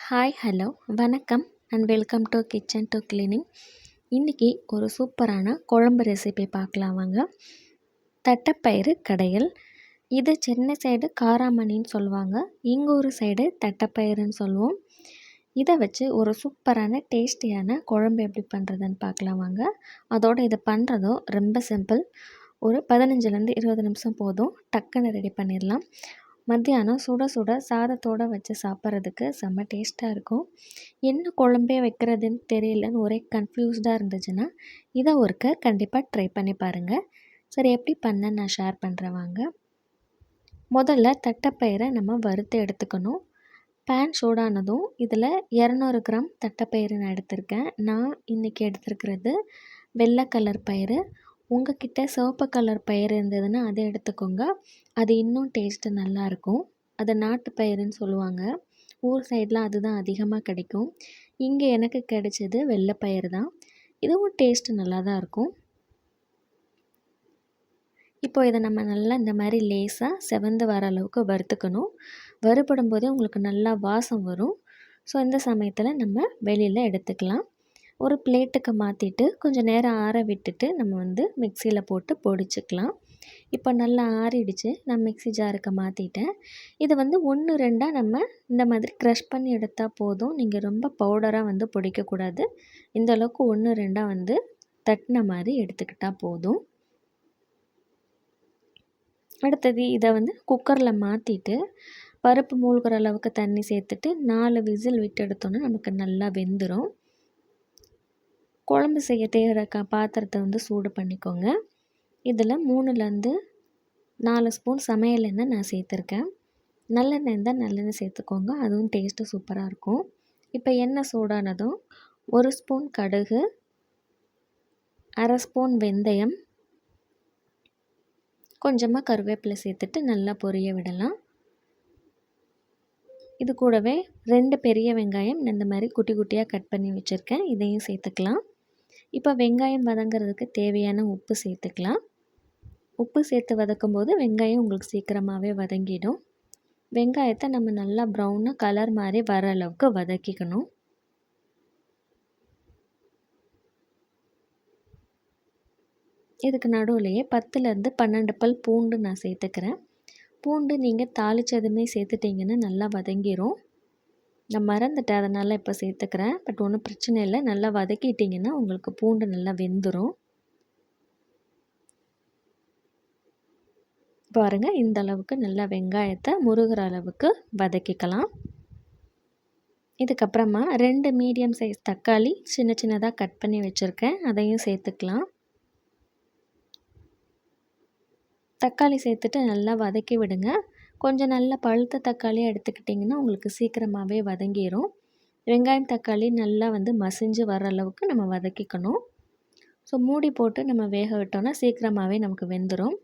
Hi hello வணக்கம் and welcome to kitchen to cleaning. இன்றைக்கி ஒரு சூப்பரான குழம்பு ரெசிபி பார்க்கலாம் வாங்க. தட்டைப்பயிறு கடையல். இது சென்னை சைடு காராமணின்னு சொல்லுவாங்க, எங்கள் ஊர் சைடு தட்டைப்பயிறுன்னு சொல்லுவோம். இதை வச்சு ஒரு சூப்பரான டேஸ்டியான குழம்பு எப்படி பண்ணுறதுன்னு பார்க்கலாம் வாங்க. அதோடு இது பண்ணுறதும் ரொம்ப சிம்பிள். ஒரு 15லேருந்து 20 நிமிஷம் போதும், டக்குன்னு ரெடி பண்ணிடலாம். மத்தியானம் சுட சுட சாதத்தோடு வச்சு சாப்பிட்றதுக்கு செம்ம டேஸ்ட்டாக இருக்கும். என்ன குழம்பே வைக்கிறதுன்னு தெரியலன்னு ஒரே கன்ஃப்யூஸ்டாக இருந்துச்சுன்னா இதை ஒருக்க கண்டிப்பாக ட்ரை பண்ணி பாருங்கள். சரி, எப்படி பண்ண நான் ஷேர் பண்ணுறேன் வாங்க. முதல்ல தட்டைப்பயிரை நம்ம வறுத்து எடுத்துக்கணும். பேன் சூடானதும் இதில் 200 கிராம் தட்டைப்பயிறு நான் எடுத்திருக்கேன். நான் இன்றைக்கி எடுத்துருக்கிறது வெள்ளை கலர் பயிறு. உங்கள்கிட்ட சிவப்பு கலர் பயிறு இருந்ததுன்னா அதை எடுத்துக்கோங்க, அது இன்னும் டேஸ்ட்டு நல்லாயிருக்கும். அது நாட்டு பயிறுன்னு சொல்லுவாங்க, ஊர் சைட்லாம் அதுதான் அதிகமாக கிடைக்கும். இங்கே எனக்கு கிடைச்சது வெள்ளை பயிறு தான். இதுவும் டேஸ்ட்டு நல்லா தான் இருக்கும். இப்போ இதை நம்ம நல்லா இந்த மாதிரி லேசாக செவந்து வர அளவுக்கு வறுத்துக்கணும். வறுபடும் போதே உங்களுக்கு நல்லா வாசம் வரும். ஸோ இந்த சமயத்தில் நம்ம வெளியில் எடுத்துக்கலாம். ஒரு பிளேட்டுக்கு மாற்றிட்டு கொஞ்சம் நேரம் ஆற விட்டுட்டு நம்ம மிக்சியில் போட்டு பொடிச்சுக்கலாம். இப்போ நல்லா ஆறிடுச்சு, நான் மிக்ஸி ஜாருக்கு மாற்றிட்டேன். இதை 1 2 நம்ம இந்த மாதிரி க்ரஷ் பண்ணி எடுத்தால் போதும். நீங்கள் ரொம்ப பவுடராக பொடிக்கக்கூடாது. இந்த அளவுக்கு 1 2 தட்டின மாதிரி எடுத்துக்கிட்டால் போதும். அடுத்தது இதை குக்கரில் மாற்றிட்டு பருப்பு மூழ்கிற அளவுக்கு தண்ணி சேர்த்துட்டு 4 விசில் விட்டு எடுத்தோன்னா நமக்கு நல்லா வெந்துடும். குழம்பு செய்ய தேவையான பாத்திரத்தை சூடு பண்ணிக்கோங்க. இதில் 3லேருந்து 4 ஸ்பூன் சமையல் எண்ணெய் நான் சேர்த்துருக்கேன். நல்லெண்ணெய் இருந்தால் நல்லெண்ணெய் சேர்த்துக்கோங்க, அதுவும் டேஸ்ட்டு சூப்பராக இருக்கும். இப்போ எண்ணெய் சூடானதும் 1 ஸ்பூன் கடுகு, 1/2 ஸ்பூன் வெந்தயம், கொஞ்சமாக கருவேப்பிலை சேர்த்துட்டு நல்லா பொரிய விடலாம். இது கூடவே 2 பெரிய வெங்காயம் இந்த மாதிரி குட்டி குட்டியாக கட் பண்ணி வச்சுருக்கேன், இதையும் சேர்த்துக்கலாம். இப்போ வெங்காயம் வதங்கிறதுக்கு தேவையான உப்பு சேர்த்துக்கலாம். உப்பு சேர்த்து வதக்கும்போது வெங்காயம் உங்களுக்கு சீக்கிரமாகவே வதங்கிடும். வெங்காயத்தை நம்ம நல்லா ப்ரௌனாக கலர் மாதிரி வர அளவுக்கு வதக்கிக்கணும். இதுக்கு நடுவுலையே 10லேருந்து 12 பல் பூண்டு நான் சேர்த்துக்கிறேன். பூண்டு நீங்கள் தாளித்ததுமே சேர்த்துட்டிங்கன்னா நல்லா வதங்கிடும். நான் மறந்துட்டேன், அதனால் இப்போ சேர்த்துக்கிறேன். பட் ஒன்றும் பிரச்சனை இல்லை, நல்லா வதக்கிட்டிங்கன்னா உங்களுக்கு பூண்டு நல்லா வெந்துடும். பாருங்கள், இந்த அளவுக்கு நல்லா வெங்காயத்தை முருகிற அளவுக்கு வதக்கிக்கலாம். இதுக்கப்புறமா 2 மீடியம் சைஸ் தக்காளி சின்ன சின்னதாக கட் பண்ணி வச்சுருக்கேன், அதையும் சேர்த்துக்கலாம். தக்காளி சேர்த்துட்டு நல்லா வதக்கி விடுங்க. கொஞ்சம் நல்லா பழுத்த தக்காளியாக எடுத்துக்கிட்டிங்கன்னா உங்களுக்கு சீக்கிரமாகவே வதங்கிடும். வெங்காயம் தக்காளி நல்லா மசிஞ்சு வர அளவுக்கு நம்ம வதக்கிக்கணும். ஸோ மூடி போட்டு நம்ம வேக விட்டோன்னா சீக்கிரமாகவே நமக்கு வெந்துடும்.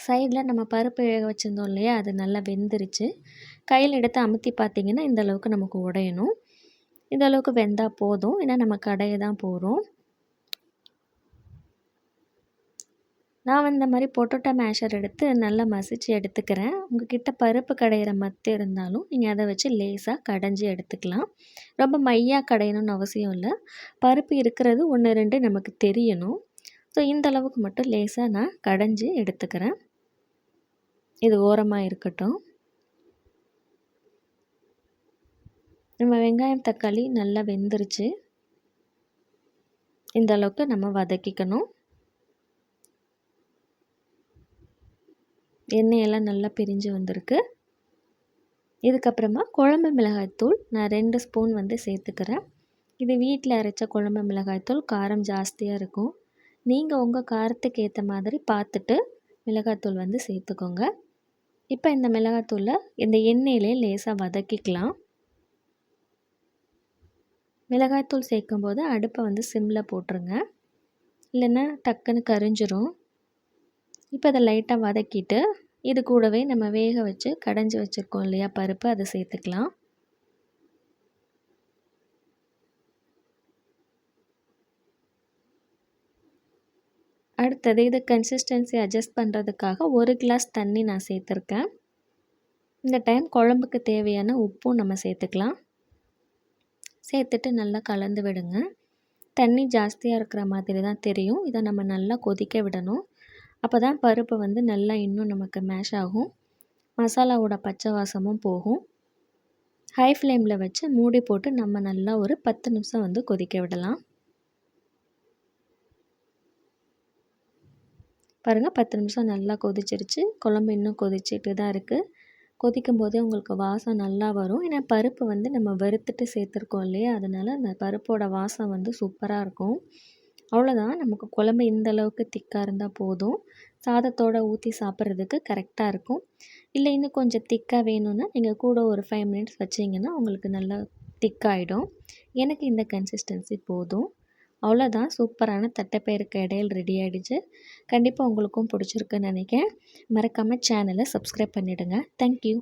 சைடில் நம்ம பருப்பு வேக வச்சுருந்தோம் இல்லையா, அது நல்லா வெந்துருச்சு. கையில் எடுத்து அமுத்தி பார்த்திங்கன்னா இந்த அளவுக்கு நமக்கு உடையணும். இந்த அளவுக்கு வெந்தால் போதும், ஏன்னா நம்ம கடையை தான் போகிறோம். நான் இந்த மாதிரி பொட்டோட்டோ மேஷர் எடுத்து நல்லா மசிச்சு எடுத்துக்கிறேன். உங்கள்கிட்ட பருப்பு கடையிற மத்து இருந்தாலும் நீங்கள் அதை வச்சு லேசாக கடைஞ்சி எடுத்துக்கலாம். ரொம்ப மையாக கடையணும்னு அவசியம் இல்லை. பருப்பு இருக்கிறது 1 2 நமக்கு தெரியணும். ஸோ இந்த அளவுக்கு மட்டும் லேசாக நான் கடைஞ்சி எடுத்துக்கிறேன். இது ஓரமாக இருக்கட்டும். நம்ம வெங்காயம் தக்காளி நல்லா வெந்துருச்சு. இந்த அளவுக்கு நம்ம வதக்கிக்கணும். எண்ணெயெல்லாம் நல்லா பிரிஞ்சு வந்திருக்கு. இதுக்கப்புறமா குழம்பு மிளகாய்த்தூள் நான் 2 ஸ்பூன் சேர்த்துக்கிறேன். இது வீட்டில் அரைச்ச குழம்பு மிளகாய்த்தூள், காரம் ஜாஸ்தியாக இருக்கும். நீங்கள் உங்கள் காரத்துக்கு ஏற்ற மாதிரி பார்த்துட்டு மிளகாய்த்தூள் சேர்த்துக்கோங்க. இப்போ இந்த மிளகாய்த்தூளை இந்த எண்ணெயிலே லேசாக வதக்கிக்கலாம். மிளகாய்த்தூள் சேர்க்கும்போது அடுப்பை சிம்மில் போட்டுருங்க, இல்லைன்னா டக்குன்னு கரிஞ்சிரும். இப்போ அதை லைட்டாக வதக்கிட்டு இது கூடவே நம்ம வேக வச்சு கடைஞ்சி வச்சுருக்கோம் இல்லையா பருப்பு, அதை சேர்த்துக்கலாம். அடுத்தது இது கன்சிஸ்டன்சி அட்ஜஸ்ட் பண்ணுறதுக்காக 1 கிளாஸ் தண்ணி நான் சேர்த்துருக்கேன். இந்த டைம் குழம்புக்கு தேவையான உப்பும் நம்ம சேர்த்துக்கலாம். சேர்த்துட்டு நல்லா கலந்து விடுங்க. தண்ணி ஜாஸ்தியாக இருக்கிற மாதிரி தான் தெரியும். இதை நம்ம நல்லா கொதிக்க விடணும். அப்போ தான் பருப்பு வந்து நல்லா இன்னும் நமக்கு மேஷ் ஆகும். மசாலாவோட பச்சை வாசமும் போகும். ஹை ஃப்ளேமில் வச்சு மூடி போட்டு நம்ம நல்லா ஒரு 10 நிமிஷம் வந்து கொதிக்க விடலாம். பாருங்கள் 10 நிமிஷம் நல்லா கொதிச்சிருச்சு. குழம்பு இன்னும் கொதிச்சிட்டு தான் இருக்குது. கொதிக்கும் போதே உங்களுக்கு வாசம் நல்லா வரும். ஏன்னா பருப்பு வந்து நம்ம வறுத்துட்டு சேர்த்துருக்கோம் இல்லையா, அதனால் அந்த பருப்போட வாசம் வந்து சூப்பராக இருக்கும். அவ்வளோதான், நமக்கு குழம்பு இந்த அளவுக்கு திக்காக இருந்தால் போதும். சாதத்தோடு ஊற்றி சாப்பிட்றதுக்கு கரெக்டாக இருக்கும். இல்லை இன்னும் கொஞ்சம் திக்காக வேணும்னா நீங்கள் கூட ஒரு 5 மினிட்ஸ் வச்சிங்கன்னா உங்களுக்கு நல்லா திக்காகிடும். எனக்கு இந்த கன்சிஸ்டன்சி போதும். அவ்வளோதான், சூப்பரான தட்டைப்பயிறு கடையல் ரெடி ஆகிடுச்சு. கண்டிப்பாக உங்களுக்கும் பிடிச்சிருக்குன்னு நினைக்கிறேன். மறக்காமல் சேனலை சப்ஸ்கிரைப் பண்ணிவிடுங்க. தேங்க்யூ.